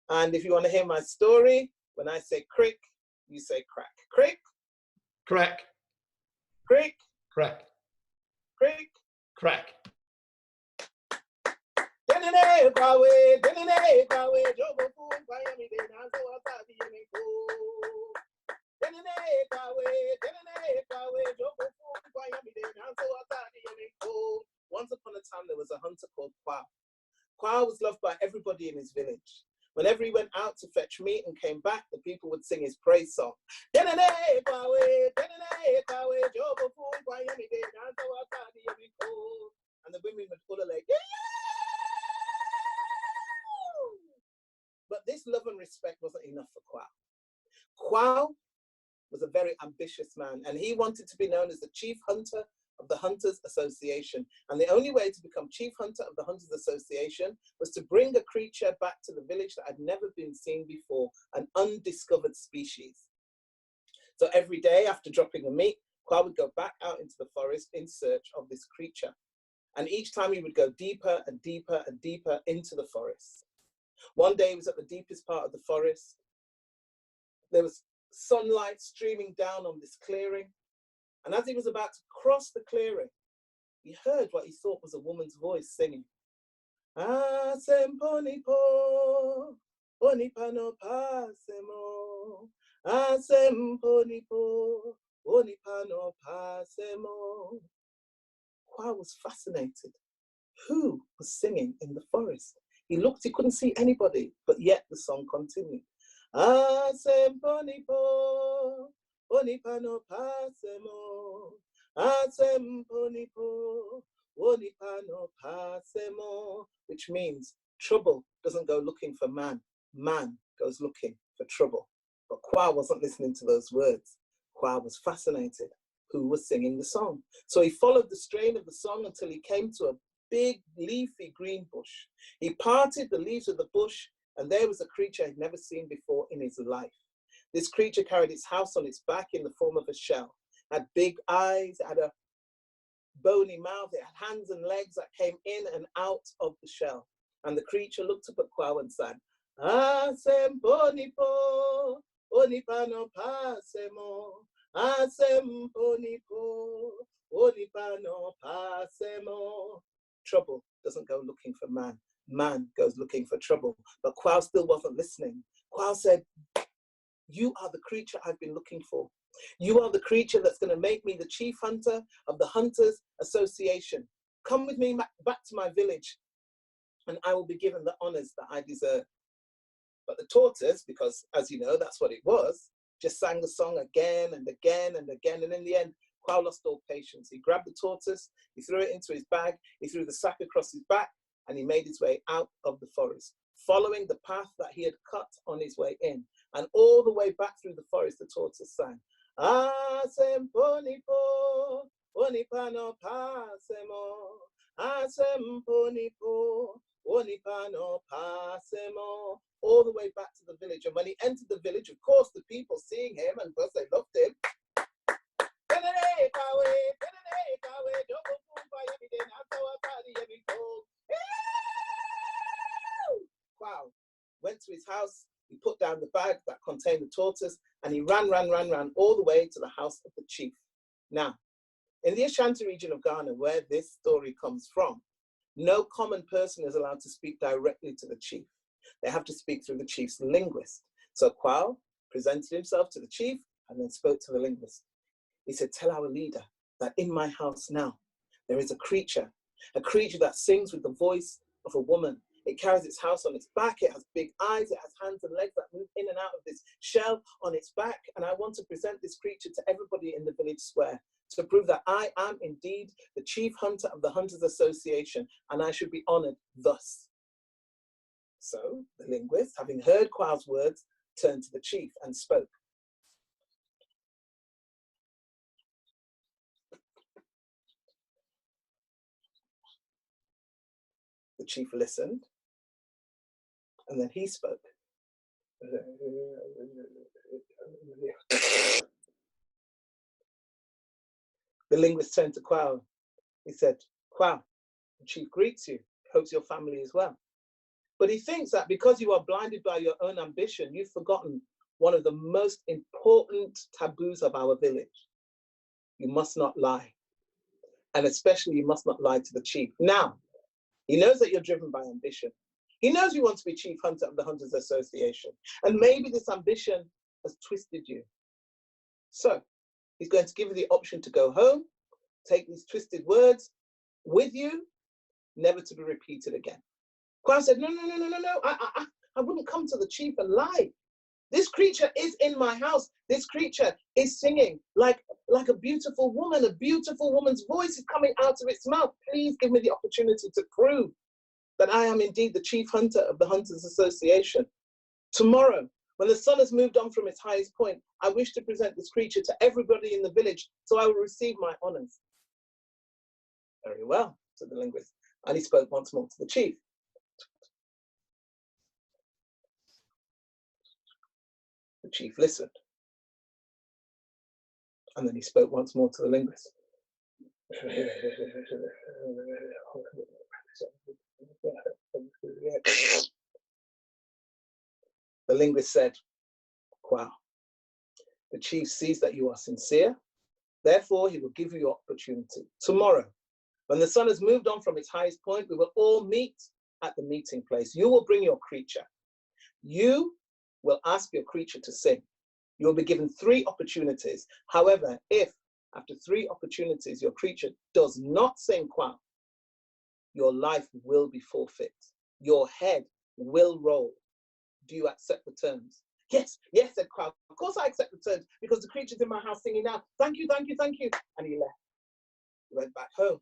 And if you want to hear my story, when I say crick, you say crack. Crick. Crack. Crick. Crack. Crick. Crack. Once upon a time, there was a hunter called Kwa. Kwa was loved by everybody in his village. Whenever he went out to fetch meat and came back, the people would sing his praise song. And the women would pull a leg. But this love and respect wasn't enough for Kwa. Kwa was a very ambitious man, and he wanted to be known as the chief hunter of the Hunters Association. And the only way to become chief hunter of the Hunters Association was to bring a creature back to the village that had never been seen before, an undiscovered species. So every day after dropping the meat, Kwa would go back out into the forest in search of this creature. And each time he would go deeper and deeper and deeper into the forest. One day he was at the deepest part of the forest. There was sunlight streaming down on this clearing. And as he was about to cross the clearing, he heard what he thought was a woman's voice singing. Asemponipo, onipano pasemo. Asemponipo, onipano pasemo. Kwa was fascinated. Who was singing in the forest? He looked, he couldn't see anybody, but yet the song continued. Asemponipo, onipano pasemo. Asemponipo, onipano pasemo. Which means trouble doesn't go looking for man. Man goes looking for trouble. But Kwa wasn't listening to those words. Kwa was fascinated. Who was singing the song? So he followed the strain of the song until he came to a big leafy green bush. He parted the leaves of the bush, and there was a creature he'd never seen before in his life. This creature carried its house on its back in the form of a shell. It had big eyes, it had a bony mouth, it had hands and legs that came in and out of the shell. And the creature looked up at Kwa and sang, Asemponipo, onipano pasemo. Asemponipo, onipano pasemo. Trouble doesn't go looking for man. Man goes looking for trouble. But Kwa still wasn't listening. Kwa said, you are the creature I've been looking for. You are the creature that's going to make me the chief hunter of the Hunters Association. Come with me back to my village, and I will be given the honors that I deserve. But the tortoise, because as you know, that's what it was, just sang the song again and again and again. And in the end, Kwa lost all patience. He grabbed the tortoise, he threw it into his bag, he threw the sack across his back, and he made his way out of the forest, following the path that he had cut on his way in. And all the way back through the forest, the tortoise sang, Asemponipo, onipano pasemo. Asemponipo, onipano pasemo. All the way back to the village. And when he entered the village, of course, the people seeing him, and because they loved him, wow, went to his house, he put down the bag that contained the tortoise, and he ran all the way to the house of the chief. Now, in the Ashanti region of Ghana, where this story comes from, no common person is allowed to speak directly to the chief. They have to speak through the chief's linguist. So Kwa presented himself to the chief and then spoke to the linguist. He said, tell our leader that in my house now, there is a creature that sings with the voice of a woman. It carries its house on its back. It has big eyes. It has hands and legs that move in and out of this shell on its back. And I want to present this creature to everybody in the village square to prove that I am indeed the chief hunter of the Hunters Association, and I should be honored thus. So the linguist, having heard Kwa's words, turned to the chief and spoke. The chief listened, and then he spoke. The linguist turned to Kwa. He said, Kwa, the chief greets you, hopes your family is well. But he thinks that because you are blinded by your own ambition, you've forgotten one of the most important taboos of our village. You must not lie. And especially you must not lie to the chief. Now, he knows that you're driven by ambition. He knows you want to be chief hunter of the Hunters Association. And maybe this ambition has twisted you. So he's going to give you the option to go home, take these twisted words with you, never to be repeated again. Kwao said, no, I wouldn't come to the chief and lie. This creature is in my house. This creature is singing like a beautiful woman. A beautiful woman's voice is coming out of its mouth. Please give me the opportunity to prove that I am indeed the chief hunter of the Hunters Association. Tomorrow, when the sun has moved on from its highest point, I wish to present this creature to everybody in the village, so I will receive my honors. Very well, said the linguist. And he spoke once more to the chief. The chief listened. And then he spoke once more to the linguist. The linguist said, Kwao, the chief sees that you are sincere, therefore he will give you your opportunity. Tomorrow, when the sun has moved on from its highest point, we will all meet at the meeting place. You will bring your creature. You will ask your creature to sing. You will be given 3 opportunities. However, if after 3 opportunities your creature does not sing Kwao, your life will be forfeit. Your head will roll. Do you accept the terms? Yes, yes, said Kwao. Of course I accept the terms because the creature's in my house singing now. Thank you, thank you, thank you. And he left. He went back home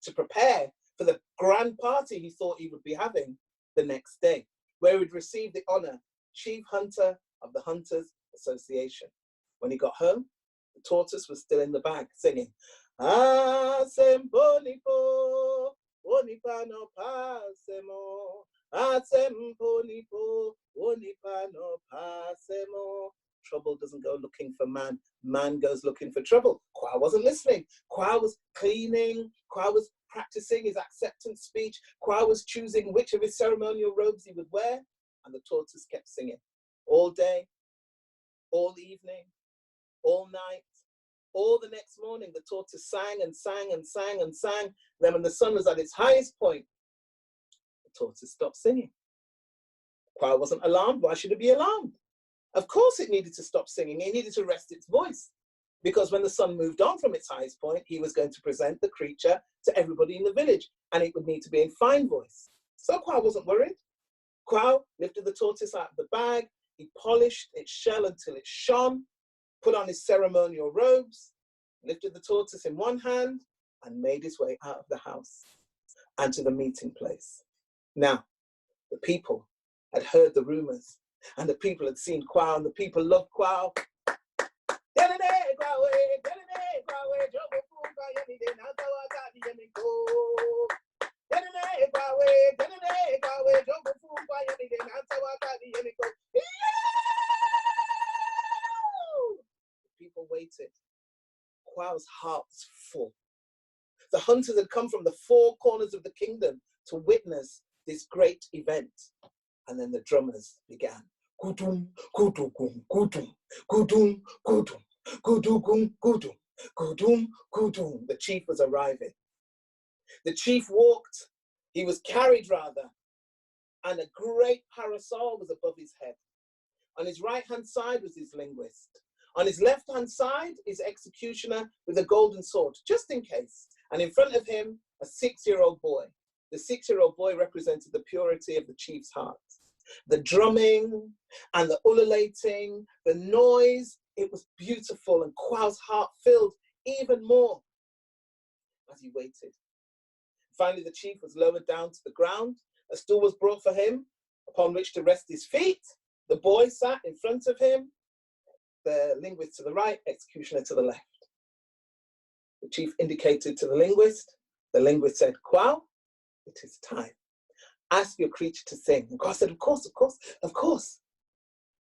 to prepare for the grand party he thought he would be having the next day, where he would receive the honor, chief hunter of the Hunters Association. When he got home, the tortoise was still in the bag singing, Ah, semponipo, onipa no pasemo. Ah, semponipo, onipa no pasemo. Trouble doesn't go looking for man, man goes looking for trouble. Kwao wasn't listening. Kwao was cleaning. Kwao was practicing his acceptance speech. Kwao was choosing which of his ceremonial robes he would wear. And the tortoise kept singing all day, all evening, all night, all the next morning. The tortoise sang and sang and sang and sang. Then when the sun was at its highest point, the tortoise stopped singing. Kwao wasn't alarmed. Why should it be alarmed? Of course it needed to stop singing. It needed to rest its voice. Because when the sun moved on from its highest point, he was going to present the creature to everybody in the village. And it would need to be in fine voice. So Kwao wasn't worried. Kwao lifted the tortoise out of the bag. He polished its shell until it shone, put on his ceremonial robes, lifted the tortoise in one hand, and made his way out of the house and to the meeting place. Now, the people had heard the rumors, and the people had seen Kwao, and the people loved Kwao. People waited. Kwao's heart was full. The hunters had come from the 4 corners of the kingdom to witness this great event. And then the drummers began. Kudum, kudum, kudum, kudum, kudum, kudum, kudum, kudum, kudum. The chief was arriving. The chief walked, he was carried rather, and a great parasol was above his head. On his right-hand side was his linguist. On his left-hand side, his executioner with a golden sword, just in case. And in front of him, a 6-year-old boy. The 6-year-old boy represented the purity of the chief's heart. The drumming and the ululating, the noise, it was beautiful, and Kwao's heart filled even more as he waited. Finally, the chief was lowered down to the ground. A stool was brought for him upon which to rest his feet. The boy sat in front of him, the linguist to the right, executioner to the left. The chief indicated to the linguist said, Kwao, it is time. Ask your creature to sing. And Kwao said, of course, of course, of course.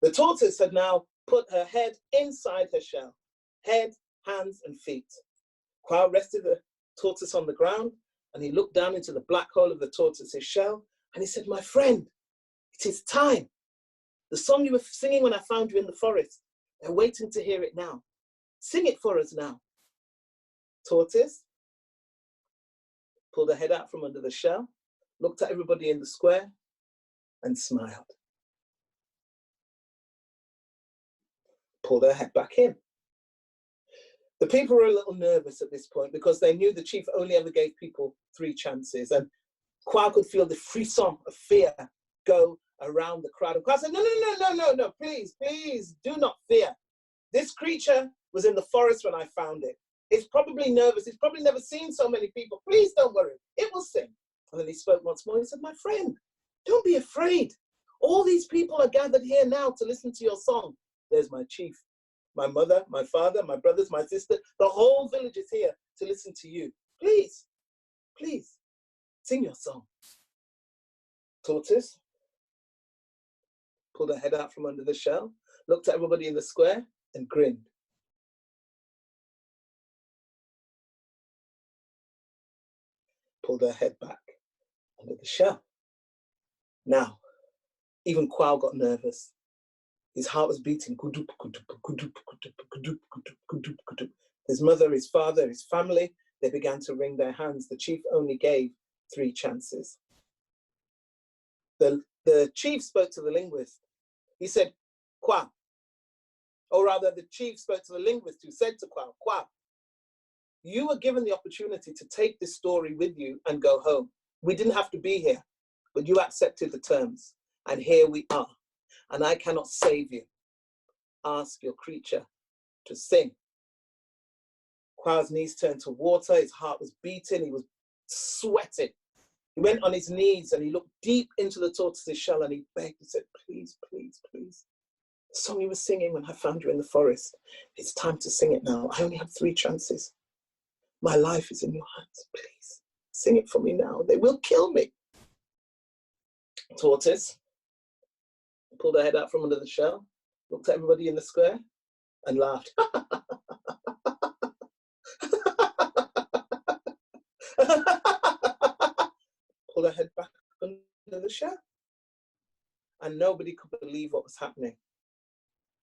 The tortoise had now put her head inside her shell, head, hands, and feet. Kwao rested the tortoise on the ground, and he looked down into the black hole of the tortoise's shell, And he said, my friend, it is time. The song you were singing when I found you in the forest, they're waiting to hear it now. Sing it for us now. Tortoise pulled her head out from under the shell, looked at everybody in the square and smiled. Pulled her head back in. The people were a little nervous at this point because they knew the chief only ever gave people 3 chances. And Quail could feel the frisson of fear go around the crowd. And Quail said, no, please, do not fear. This creature was in the forest when I found it. It's probably nervous. It's probably never seen so many people. Please don't worry. It will sing. And then he spoke once more. He said, my friend, don't be afraid. All these people are gathered here now to listen to your song. There's my chief, my mother, my father, my brothers, my sister. The whole village is here to listen to you. Please, sing your song. Tortoise pulled her head out from under the shell, looked at everybody in the square and grinned. Pulled her head back under the shell. Now, even Quail got nervous. His heart was beating. His mother, his father, his family, they began to wring their hands. The chief only gave 3 chances. The chief spoke to the linguist. He said, Quail. Or rather, the chief spoke to the linguist who said to Quail, Quail, you were given the opportunity to take this story with you and go home. We didn't have to be here, but you accepted the terms. And here we are. And I cannot save you. Ask your creature to sing. Quail's knees turned to water. His heart was beating. He was sweating. He went on his knees and he looked deep into the tortoise's shell and he begged. He said, please, please, please. The song you were singing when I found you in the forest, it's time to sing it now. I only have 3 chances. My life is in your hands. Please, sing it for me now. They will kill me. Tortoise pulled her head out from under the shell, looked at everybody in the square and laughed. Pulled her head back under the shell. And nobody could believe what was happening.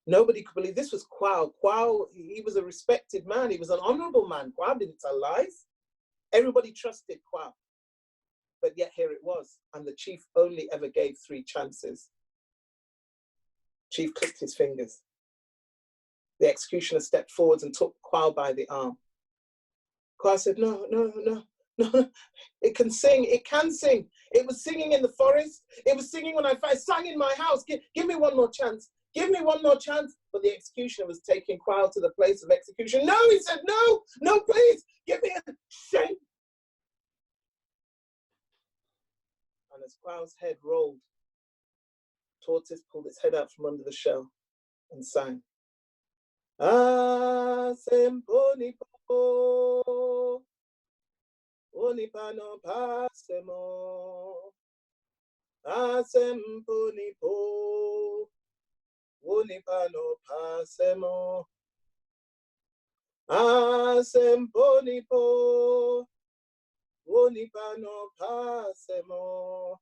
Nobody could believe this was Quail. Quail, he was a respected man. He was an honorable man. Quail didn't tell lies. Everybody trusted Quail. But yet here it was. And the chief only ever gave 3 chances. Chief clicked his fingers. The executioner stepped forwards and took Quail by the arm. Quail said, no. It can sing. It can sing. It was singing in the forest. It was singing when I sang in my house. Give me one more chance. Give me one more chance. But the executioner was taking Quail to the place of execution. No, he said, no, please, give me a shame. And as Quail's head rolled, Tortoise pulled its head out from under the shell and sang. Ah, semponi po, onipano pasemo. Ah, semponi po, onipano pasemo. Ah, semponi po, onipano pasemo.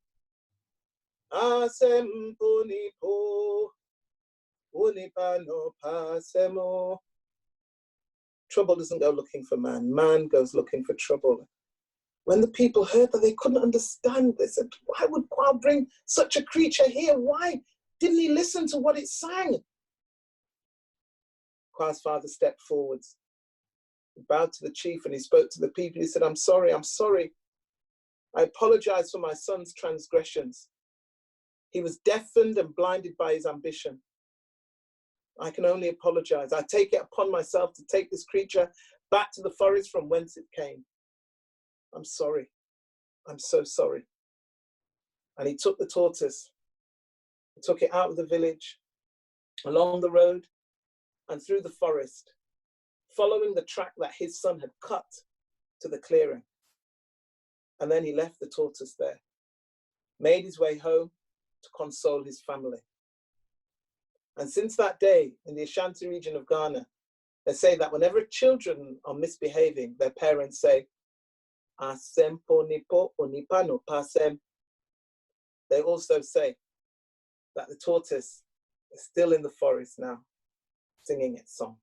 Asemponi po, unipano pasemo. Trouble doesn't go looking for man. Man goes looking for trouble. When the people heard that, they couldn't understand. They said, why would Quail bring such a creature here? Why didn't he listen to what it sang? Quail's father stepped forwards. He bowed to the chief and he spoke to the people. He said, I'm sorry. I apologize for my son's transgressions. He was deafened and blinded by his ambition. I can only apologize. I take it upon myself to take this creature back to the forest from whence it came. I'm sorry. I'm so sorry. And he took the tortoise. He took it out of the village, along the road, and through the forest, following the track that his son had cut to the clearing. And then he left the tortoise there, made his way home to console his family. And since that day, in the Ashanti region of Ghana, they say that whenever children are misbehaving, their parents say, Asempo nipo onipano pasem. they also say that the tortoise is still in the forest now, singing its song.